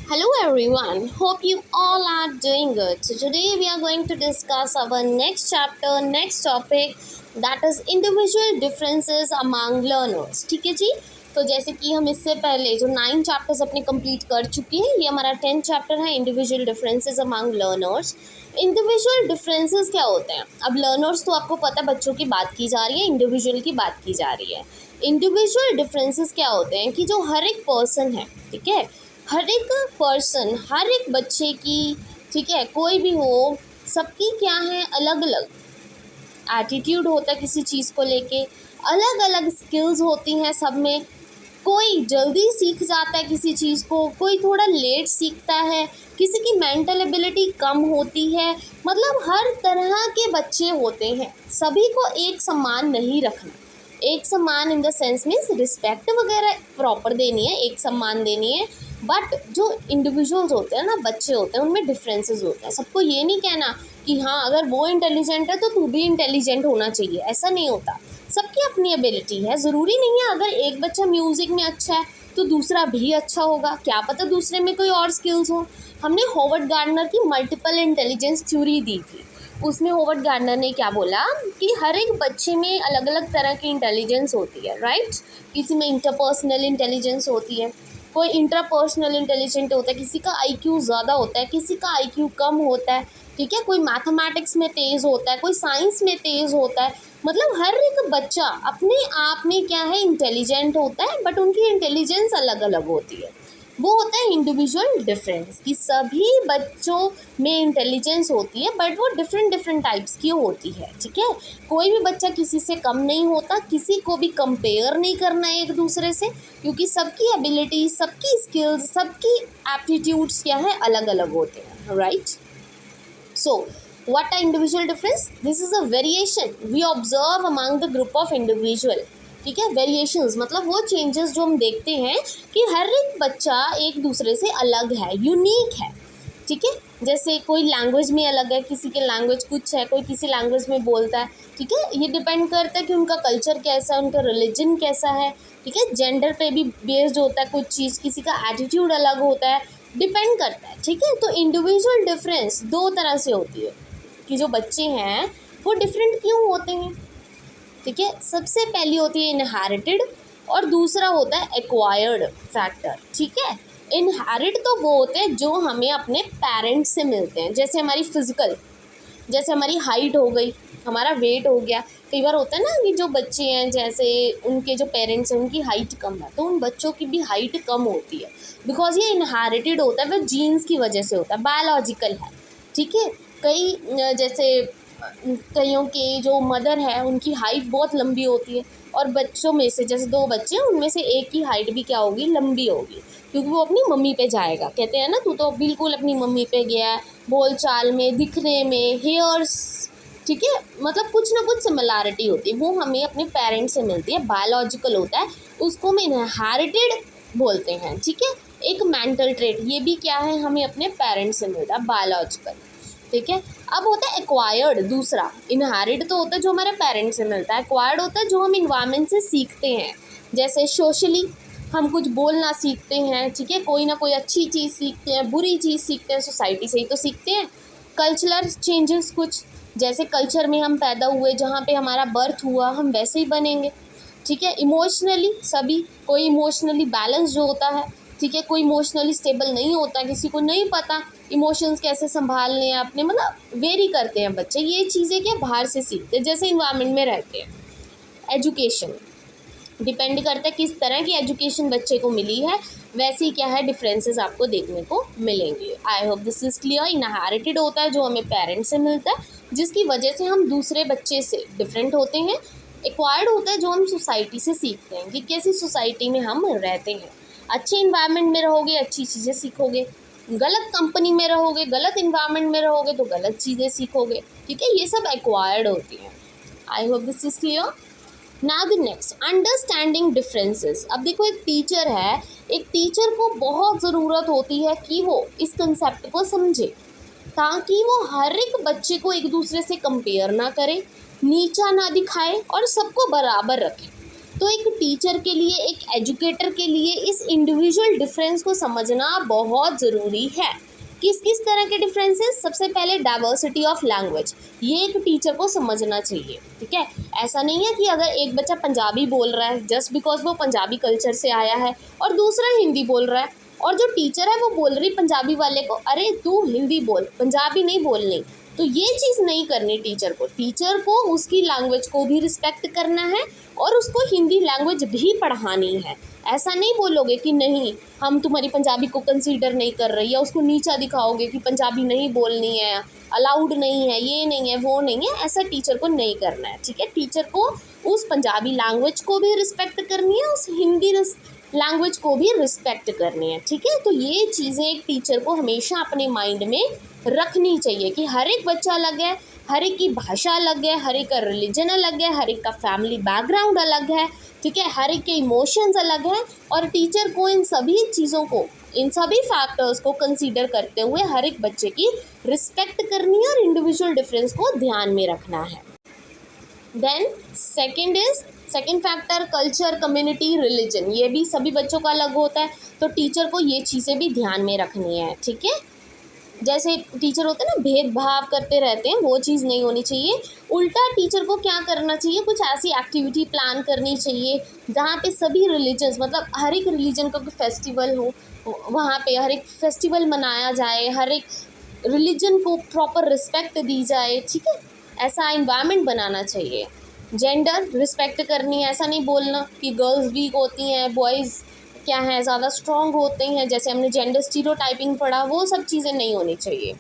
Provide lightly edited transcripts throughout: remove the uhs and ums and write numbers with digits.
Hello everyone, hope you all are doing good. So today we are going to discuss our next chapter, next topic that is individual differences among learners. ठीक है जी। तो जैसे कि हम इससे पहले जो 9 चैप्टर्स अपने कंप्लीट कर चुके हैं, ये हमारा 10th चैप्टर है individual differences among learners. Individual differences क्या होते हैं? अब लर्नर्स तो आपको पता है, बच्चों की बात की जा रही है, इंडिविजुअल की बात की जा रही है। इंडिविजुअल डिफरेंसेस क्या होते हैं कि जो हर एक पर्सन है, ठीक है, हर एक पर्सन, हर एक बच्चे की, ठीक है, कोई भी हो, सबकी क्या है, अलग अलग एटीट्यूड होता है किसी चीज़ को लेके, अलग अलग स्किल्स होती हैं सब में। कोई जल्दी सीख जाता है किसी चीज़ को, कोई थोड़ा लेट सीखता है, किसी की मेंटल एबिलिटी कम होती है। मतलब हर तरह के बच्चे होते हैं, सभी को एक समान नहीं रखना। एक समान in the sense means respect वगैरह प्रॉपर देनी है, एक समान देनी है। बट जो इंडिविजुअल्स होते हैं ना, बच्चे होते हैं, उनमें डिफरेंसेस होते हैं। सबको ये नहीं कहना कि हाँ अगर वो इंटेलिजेंट है तो तू भी इंटेलिजेंट होना चाहिए, ऐसा नहीं होता। सबकी अपनी एबिलिटी है, ज़रूरी नहीं है अगर एक बच्चा म्यूज़िक में अच्छा है तो दूसरा भी अच्छा होगा, क्या पता दूसरे में कोई और स्किल्स हो। हमने हॉवर्ड गार्डनर की मल्टीपल इंटेलिजेंस थ्योरी दी थी, उसमें हॉवर्ड गार्डनर ने क्या बोला कि हर एक बच्चे में अलग अलग तरह की इंटेलिजेंस होती है, राइट। किसी में इंटरपर्सनल इंटेलिजेंस होती है, कोई इंट्रापर्सनल इंटेलिजेंट होता है, किसी का आईक्यू ज़्यादा होता है, किसी का आईक्यू कम होता है, ठीक है। कोई मैथमेटिक्स में तेज़ होता है, कोई साइंस में तेज़ होता है। मतलब हर एक बच्चा अपने आप में क्या है, इंटेलिजेंट होता है, बट उनकी इंटेलिजेंस अलग अलग होती है। वो होता है इंडिविजुअल डिफरेंस कि सभी बच्चों में इंटेलिजेंस होती है, बट वो डिफरेंट डिफरेंट टाइप्स की होती है, ठीक है। कोई भी बच्चा किसी से कम नहीं होता, किसी को भी कंपेयर नहीं करना है एक दूसरे से, क्योंकि सबकी एबिलिटी, सबकी स्किल्स, सबकी एप्टीट्यूड्स क्या है, अलग अलग होते हैं, right. So what are individual difference? This is a variation we observe among the group of individual, ठीक है। वेरिएशंस मतलब वो चेंजेस जो हम देखते हैं कि हर एक बच्चा एक दूसरे से अलग है, यूनिक है, ठीक है। जैसे कोई लैंग्वेज में अलग है, किसी के लैंग्वेज कुछ है, कोई किसी लैंग्वेज में बोलता है, ठीक है। ये डिपेंड करता है कि उनका कल्चर कैसा है, उनका रिलीजन कैसा है, ठीक है। जेंडर पे भी बेस्ड होता है कुछ चीज़, किसी का एटीट्यूड अलग होता है, डिपेंड करता है, ठीक है। तो इंडिविजुअल डिफरेंस दो तरह से होती है कि जो बच्चे हैं वो डिफरेंट क्यों होते हैं, ठीक है। सबसे पहली होती है इनहेरिटेड और दूसरा होता है एक्वायर्ड फैक्टर, ठीक है। इनहेरिट तो वो होते हैं जो हमें अपने पेरेंट्स से मिलते हैं, जैसे हमारी फिजिकल, जैसे हमारी हाइट हो गई, हमारा वेट हो गया। कई बार होता है ना कि जो बच्चे हैं, जैसे उनके जो पेरेंट्स हैं उनकी हाइट कम है, तो उन बच्चों की भी हाइट कम होती है, बिकॉज ये इनहेरिटेड होता है, वह जीन्स की वजह से होता है, बायोलॉजिकल है, ठीक है। कई जैसे कईयों के जो मदर है उनकी हाइट बहुत लंबी होती है, और बच्चों में से जैसे दो बच्चे हैं उनमें से एक की हाइट भी क्या होगी, लंबी होगी, क्योंकि वो अपनी मम्मी पे जाएगा। कहते हैं ना, तू तो बिल्कुल अपनी मम्मी पे गया है, बोल चाल में, दिखने में, हेयर्स, ठीक है। मतलब कुछ ना कुछ सिमिलैरिटी होती है, वो हमें अपने पेरेंट्स से मिलती है, बायोलॉजिकल होता है, उसको हम इनहेरिटेड बोलते हैं, ठीक है। एक मेंटल ट्रेट, ये भी क्या है, हमें अपने पेरेंट्स से मिलता है, बायोलॉजिकल, ठीक है। अब होता है एक्वायर्ड, दूसरा। इनहेरिट तो होता है जो हमारे पेरेंट्स से मिलता है, एक्वायर्ड होता है जो हम इन्वायरमेंट से सीखते हैं। जैसे सोशली हम कुछ बोलना सीखते हैं, ठीक है, कोई ना कोई अच्छी चीज़ सीखते हैं, बुरी चीज़ सीखते हैं, सोसाइटी से ही तो सीखते हैं। कल्चरल चेंजेस कुछ, जैसे कल्चर में हम पैदा हुए, जहाँ पे हमारा बर्थ हुआ, हम वैसे ही बनेंगे, ठीक है। इमोशनली सभी, कोई इमोशनली बैलेंस जो होता है, ठीक है, कोई इमोशनली स्टेबल नहीं होता, किसी को नहीं पता इमोशंस कैसे संभालने हैं अपने, मतलब वेरी करते हैं बच्चे। ये चीज़ें क्या बाहर से सीखते हैं, जैसे इन्वायरमेंट में रहते हैं। एजुकेशन डिपेंड करता है किस तरह की एजुकेशन बच्चे को मिली है, वैसे ही क्या है डिफरेंसेस आपको देखने को मिलेंगे। आई hope this is clear. Inherited होता है जो हमें पेरेंट्स से मिलता है, जिसकी वजह से हम दूसरे बच्चे से डिफरेंट होते हैं। एक्वायर्ड होता है जो हम सोसाइटी से सीखते हैं कि कैसी सोसाइटी में हम रहते हैं। अच्छे इन्वायरमेंट में रहोगे, अच्छी चीज़ें सीखोगे, गलत कंपनी में रहोगे, गलत इन्वायरमेंट में रहोगे तो गलत चीज़ें सीखोगे, ठीक है। ये सब एक्वायर्ड होती हैं। आई hope this is clear. Now the next, understanding differences. अब देखो, एक टीचर है, एक टीचर को बहुत ज़रूरत होती है कि वो इस कंसेप्ट को समझे, ताकि वो हर एक बच्चे को एक दूसरे से कंपेयर ना करे, नीचा ना दिखाए और सबको बराबर रखे। तो एक टीचर के लिए, एक एजुकेटर के लिए इस इंडिविजुअल डिफरेंस को समझना बहुत ज़रूरी है। किस किस तरह के डिफरेंसेस? सबसे पहले डाइवर्सिटी ऑफ लैंग्वेज, ये एक टीचर को समझना चाहिए, ठीक है। ऐसा नहीं है कि अगर एक बच्चा पंजाबी बोल रहा है जस्ट बिकॉज वो पंजाबी कल्चर से आया है और दूसरा हिंदी बोल रहा है, और जो टीचर है वो बोल रही पंजाबी वाले को अरे तू हिंदी बोल, पंजाबी नहीं बोलनी, तो ये चीज़ नहीं करनी टीचर को उसकी लैंग्वेज को भी रिस्पेक्ट करना है और उसको हिंदी लैंग्वेज भी पढ़ानी है। ऐसा नहीं बोलोगे कि नहीं हम तुम्हारी पंजाबी को कंसीडर नहीं कर रही, या उसको नीचा दिखाओगे कि पंजाबी नहीं बोलनी है, अलाउड नहीं है, ये नहीं है, वो नहीं है, ऐसा टीचर को नहीं करना है, ठीक है। टीचर को उस पंजाबी लैंग्वेज को भी रिस्पेक्ट करनी है, उस हिंदी लैंग्वेज को भी रिस्पेक्ट करनी है, ठीक है। तो ये चीज़ें एक टीचर को हमेशा अपने माइंड में रखनी चाहिए कि हर एक बच्चा अलग है, हर एक की भाषा अलग है, हर एक का रिलीजन अलग है, हर एक का फैमिली बैकग्राउंड अलग है, ठीक है, हर एक के इमोशंस अलग हैं, और टीचर को इन सभी चीज़ों को, इन सभी फैक्टर्स को कंसीडर करते हुए हर एक बच्चे की रिस्पेक्ट करनी है और इंडिविजुअल डिफरेंस को ध्यान में रखना है। Then second factor culture, community, religion, ये भी सभी बच्चों का अलग होता है, तो टीचर को ये चीज़ें भी ध्यान में रखनी है, ठीक है। जैसे टीचर होते हैं ना भेदभाव करते रहते हैं, वो चीज़ नहीं होनी चाहिए। उल्टा टीचर को क्या करना चाहिए, कुछ ऐसी एक्टिविटी प्लान करनी चाहिए जहाँ पे सभी रिलीजन्स, मतलब हर एक रिलीजन का कोई फेस्टिवल हो, वहाँ पे हर एक फेस्टिवल मनाया जाए, हर एक रिलीजन को प्रॉपर रिस्पेक्ट दी जाए, ठीक है। ऐसा इन्वायरमेंट बनाना चाहिए। जेंडर रिस्पेक्ट करनी है, ऐसा नहीं बोलना कि गर्ल्स वीक होती हैं, बॉयज़ क्या है ज़्यादा स्ट्रॉन्ग होते हैं, जैसे हमने जेंडर स्टीरियोटाइपिंग पढ़ा, वो सब चीज़ें नहीं होनी चाहिए,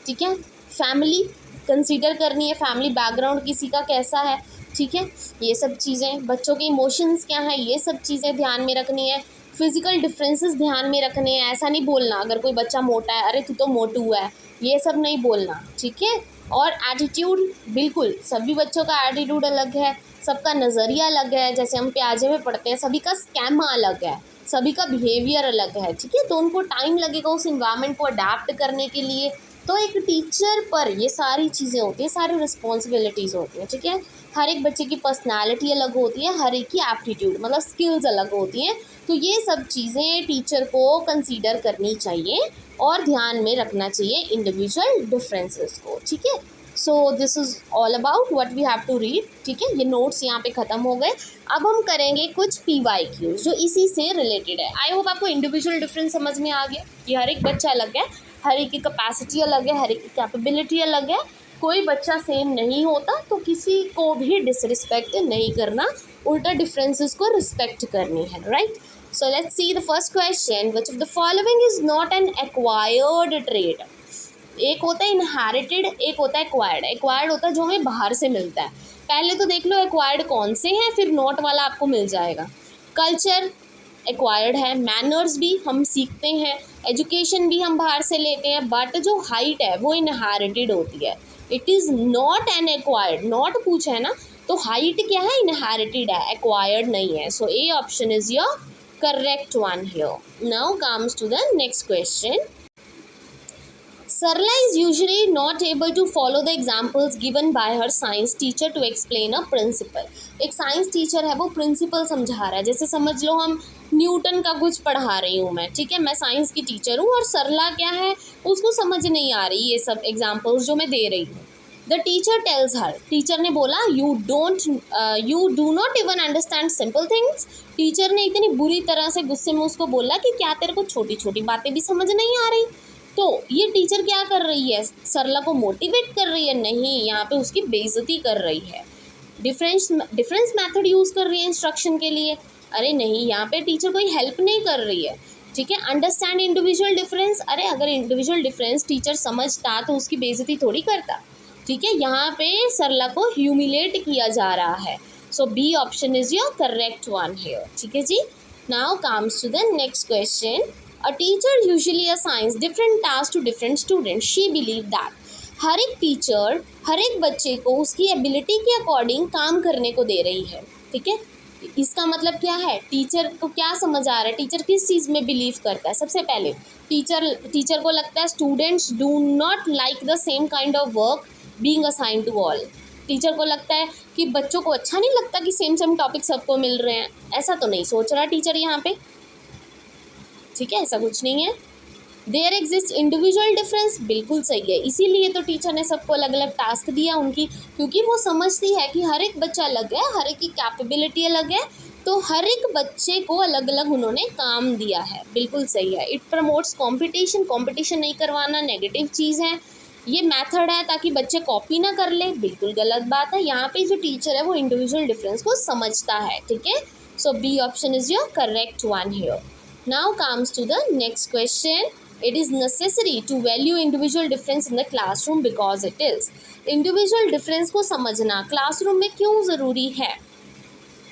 ठीक है। फैमिली कंसीडर करनी है, फैमिली बैकग्राउंड किसी का कैसा है, ठीक है, ये सब चीज़ें, बच्चों के इमोशंस क्या हैं, ये सब चीज़ें ध्यान में रखनी है। फिजिकल डिफरेंसेस ध्यान में रखने हैं, ऐसा नहीं बोलना अगर कोई बच्चा मोटा है अरे तू तो मोटू है, ये सब नहीं बोलना, ठीक है। और एटीट्यूड, बिल्कुल सभी बच्चों का एटीट्यूड अलग है, सबका नज़रिया अलग है, जैसे हम प्याजे में पढ़ते हैं सभी का स्कैमा अलग है, सभी का बिहेवियर अलग है, ठीक है। तो उनको टाइम लगेगा उस इन्वायरमेंट को अडेप्ट करने के लिए। तो एक टीचर पर ये सारी चीज़ें होती हैं, सारी रिस्पॉन्सिबिलिटीज़ होती हैं, ठीक है। हर एक बच्चे की पर्सनालिटी अलग होती है, हर एक की एप्टीट्यूड मतलब स्किल्स अलग होती हैं, तो ये सब चीज़ें टीचर को कंसीडर करनी चाहिए और ध्यान में रखना चाहिए इंडिविजुअल डिफरेंसेस को, ठीक है। So this is all about what we have to read, ठीक है। ये नोट्स यहाँ पे ख़त्म हो गए। अब हम करेंगे कुछ PYQs जो इसी से रिलेटेड है। आई होप आपको इंडिविजुअल डिफरेंस समझ में आ गया कि हर एक बच्चा अलग है, हर एक की कैपेसिटी अलग है, हर एक की कैपेबिलिटी अलग है, कोई बच्चा सेम नहीं होता, तो किसी को भी डिसरिस्पेक्ट नहीं करना, उल्टा डिफरेंसेस को रिस्पेक्ट करनी है, right. So let's see the first question, which of the following is not an acquired trait. एक होता है इनहेरिटेड, एक होता है एक्वायर्ड। एक्वायर्ड होता है जो हमें बाहर से मिलता है। पहले तो देख लो एक्वायर्ड कौन से हैं, फिर नॉट वाला आपको मिल जाएगा। कल्चर एक्वायर्ड है, मैनर्स भी हम सीखते हैं, एजुकेशन भी हम बाहर से लेते हैं, बट जो हाइट है वो इनहेरिटेड होती है। It is not an acquired, not पूछा है ना, तो हाइट क्या है, इनहेरिटेड है, एक्वायर्ड नहीं है। So A option is your correct one here. Now comes to the next question. Sarla is usually not able to follow the examples given by her science teacher to explain a principle. एक science teacher है, वो principal समझा रहा है, जैसे समझ लो हम Newton का कुछ पढ़ा रही हूँ मैं, ठीक है, मैं साइंस की टीचर हूँ और सरला क्या है उसको समझ नहीं आ रही ये सब एग्जाम्पल्स जो मैं दे रही हूँ। The teacher tales her, teacher ने बोला you do not even understand simple things. Teacher ने इतनी बुरी तरह से गुस्से में उसको बोला कि क्या तेरे को छोटी छोटी बातें भी समझ नहीं आ रही। तो ये टीचर क्या कर रही है, सरला को मोटिवेट कर रही है, नहीं, यहाँ पे उसकी बेइज्जती कर रही है। डिफरेंस मेथड यूज़ कर रही है इंस्ट्रक्शन के लिए, अरे नहीं, यहाँ पे टीचर कोई हेल्प नहीं कर रही है, ठीक है। अंडरस्टैंड इंडिविजुअल डिफरेंस, अरे अगर इंडिविजुअल डिफरेंस टीचर समझता तो उसकी बेइज्जती थोड़ी करता, ठीक है। यहाँ पे सरला को ह्यूमिलेट किया जा रहा है। So B option is your correct one here, ठीक है जी। Now comes to the next question. A teacher usually assigns different tasks to different students. She believed that हर एक टीचर हर एक बच्चे को उसकी एबिलिटी के अकॉर्डिंग काम करने को दे रही है, ठीक है। इसका मतलब क्या है, टीचर को क्या समझ आ रहा है, टीचर किस चीज़ में बिलीव करता है। सबसे पहले टीचर को लगता है students do not like the same kind of work being assigned to all. Teacher को लगता है कि बच्चों को अच्छा नहीं लगता कि सेम सेम टॉपिक सबको मिल रहे हैं, ऐसा तो नहीं सोच रहा टीचर यहाँ पे, ठीक है, ऐसा कुछ नहीं है। देयर एग्जिस्ट इंडिविजुअल डिफरेंस, बिल्कुल सही है, इसीलिए तो टीचर ने सबको अलग अलग टास्क दिया उनकी, क्योंकि वो समझती है कि हर एक बच्चा अलग है, हर एक की कैपेबिलिटी अलग है, तो हर एक बच्चे को अलग अलग उन्होंने काम दिया है, बिल्कुल सही है। इट प्रमोट्स कंपटीशन, कंपटीशन नहीं करवाना नेगेटिव चीज़ है। ये मेथड है ताकि बच्चे कॉपी ना कर ले, बिल्कुल गलत बात है। यहाँ पे जो टीचर है वो इंडिविजुअल डिफरेंस को समझता है, ठीक है। So B option is your correct one here. Now comes to the next question. It is necessary to value individual difference in the classroom because it is. Individual difference को समझना classroom में क्यों ज़रूरी है?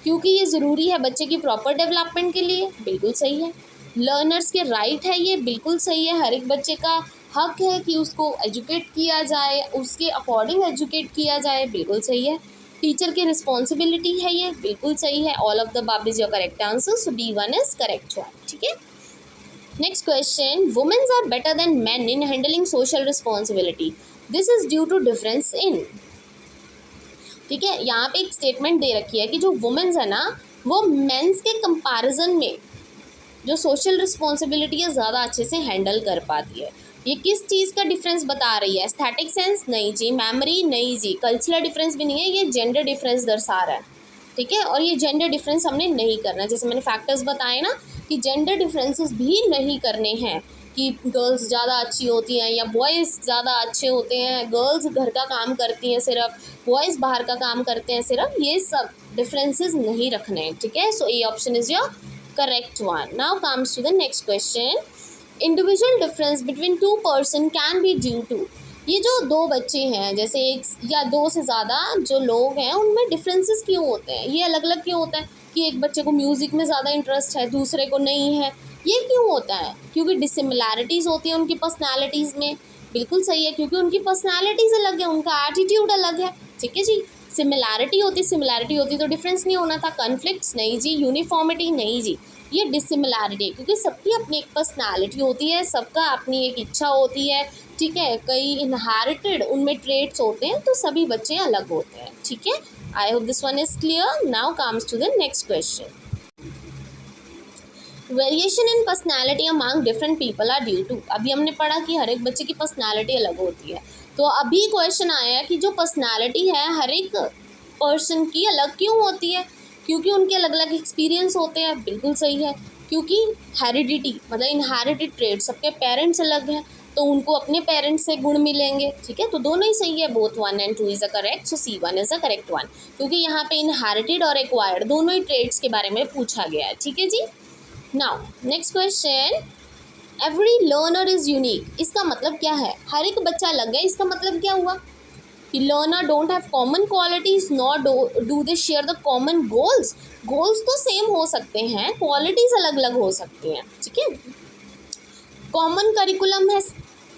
क्योंकि ये ज़रूरी है बच्चे की प्रॉपर डेवलपमेंट के लिए, बिल्कुल सही है। लर्नर्स के राइट है, ये बिल्कुल सही है। हर एक बच्चे का हक है कि उसको एजुकेट किया जाए, उसके अकॉर्डिंग एजुकेट किया जाए, बिल्कुल सही है। टीचर की रिस्पॉन्सिबिलिटी है, ये बिल्कुल सही है। All of the above is your correct answer, so B1 is correct one, ठीक है। Next question, women are better than men in handling social responsibility. This is due to difference in. ठीक है, यहाँ पे एक स्टेटमेंट दे रखी है कि जो वुमेन्स है ना वो मेंस के कंपैरिजन में जो सोशल रिस्पॉन्सिबिलिटी है ज़्यादा अच्छे से हैंडल कर पाती है। ये किस चीज़ का डिफरेंस बता रही है? एस्थेटिक सेंस नहीं जी, मेमोरी नहीं जी, कल्चरल डिफरेंस भी नहीं है, ये जेंडर डिफरेंस दर्शा रहा है, ठीक है। और ये जेंडर डिफरेंस हमने नहीं करना, जैसे मैंने फैक्टर्स बताए ना कि जेंडर डिफरेंसेस भी नहीं करने हैं कि गर्ल्स ज़्यादा अच्छी होती हैं या बॉयज़ ज़्यादा अच्छे होते हैं, गर्ल्स घर का काम करती हैं सिर्फ, बॉयज़ बाहर का काम करते हैं सिर्फ, ये सब डिफरेंसेस नहीं रखने हैं, ठीक है। So A option is your correct one. Now comes to the next question. Individual difference between two person can be due to. ये जो दो बच्चे हैं, जैसे एक या दो से ज़्यादा जो लोग हैं उनमें डिफरेंसेस क्यों होते हैं? ये अलग अलग क्यों होता है कि एक बच्चे को म्यूज़िक में ज़्यादा इंटरेस्ट है, दूसरे को नहीं है, ये क्यों होता है? क्योंकि डिसिमिलैरिटीज़ होती हैं उनकी पर्सनैलिटीज़ में, बिल्कुल सही है, क्योंकि उनकी पर्सनैलिटीज़ अलग है, उनका एटीट्यूड अलग है, ठीक है जी। सिमिलैरिटी होती तो डिफरेंस नहीं होना था। कॉन्फ्लिक्ट्स नहीं जी, यूनिफॉर्मिटी नहीं जी, ये डिसिमिलैरिटी, क्योंकि सबकी अपनी एक पर्सनैलिटी होती है, सबका अपनी एक इच्छा होती है, ठीक है। कई इनहेरिटेड उनमें ट्रेट्स होते हैं, तो सभी बच्चे अलग होते हैं, ठीक है। I hope this one is clear. Now comes to the next question. Variation in personality among different people are due to. अभी हमने पढ़ा कि हर एक बच्चे की पर्सनैलिटी अलग होती है, तो अभी क्वेश्चन आया है कि जो पर्सनैलिटी है हर एक पर्सन की अलग क्यों होती है? क्योंकि उनके अलग अलग एक्सपीरियंस होते हैं, बिल्कुल सही है। क्योंकि हेरिडिटी मतलब इनहेरिटेड ट्रेड, सबके पेरेंट्स अलग हैं तो उनको अपने पेरेंट्स से गुण मिलेंगे, ठीक है। तो दोनों ही सही है, both 1 and 2 is a correct, so C1 is a correct one, क्योंकि यहाँ पे इनहेरिटेड और एक्वायर्ड दोनों ही ट्रेड्स के बारे में पूछा गया है, ठीक है जी। Now next question, every learner is unique. इसका मतलब क्या है? हर एक बच्चा अलग है, इसका मतलब क्या हुआ कि learner don't have common qualities not do they share the common goals. Goals तो सेम हो सकते हैं, क्वालिटीज़ अलग अलग हो सकती हैं, ठीक है। कॉमन करिकुलम है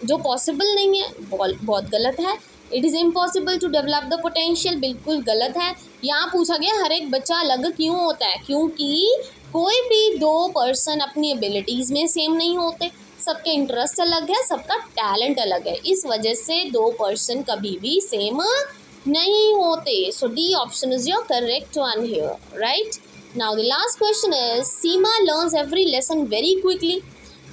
जो पॉसिबल नहीं है, बहुत गलत है। It is impossible to develop the potential, बिल्कुल गलत है। यहाँ पूछा गया हर एक बच्चा अलग क्यों होता है? क्योंकि कोई भी दो पर्सन अपनी एबिलिटीज़ में सेम नहीं होते, सबके इंटरेस्ट अलग है, सबका टैलेंट अलग है, इस वजह से दो पर्सन कभी भी सेम नहीं होते। So D option is your correct one here, right. Now the last question is, Seema learns every lesson very quickly.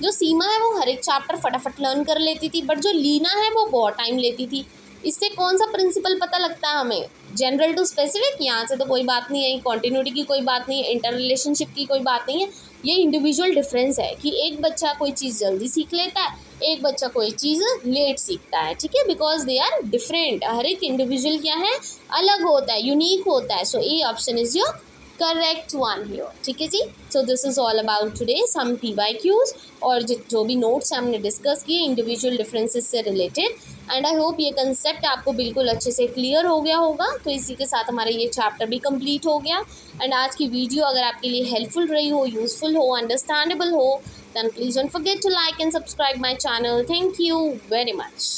जो सीमा है वो हर एक चैप्टर फटाफट लर्न कर लेती थी, बट जो लीना है वो बहुत टाइम लेती थी। इससे कौन सा प्रिंसिपल पता लगता है हमें? जनरल टू स्पेसिफिक, यहाँ से तो कोई बात नहीं है, कॉन्टिन्यूटी की कोई बात नहीं है, इंटर रिलेशनशिप की कोई बात नहीं है, ये इंडिविजुअल डिफरेंस है कि एक बच्चा कोई चीज़ जल्दी सीख लेता है, एक बच्चा कोई चीज़ लेट सीखता है, ठीक है, बिकॉज दे आर डिफरेंट। हर एक इंडिविजुअल क्या है, अलग होता है, यूनिक होता है। So A option is your correct one here, ठीक है जी। So this is all about today, some PYQs और जो भी नोट्स हमने डिस्कस किए इंडिविजुअल डिफरेंसेस से रिलेटेड, एंड आई होप ये कंसेप्ट आपको बिल्कुल अच्छे से क्लियर हो गया होगा। तो इसी के साथ हमारा ये चैप्टर भी कंप्लीट हो गया। एंड आज की वीडियो अगर आपके लिए हेल्पफुल रही हो, यूज़फुल हो, अंडरस्टैंडेबल हो, then please don't forget to like and subscribe my channel. Thank you very much.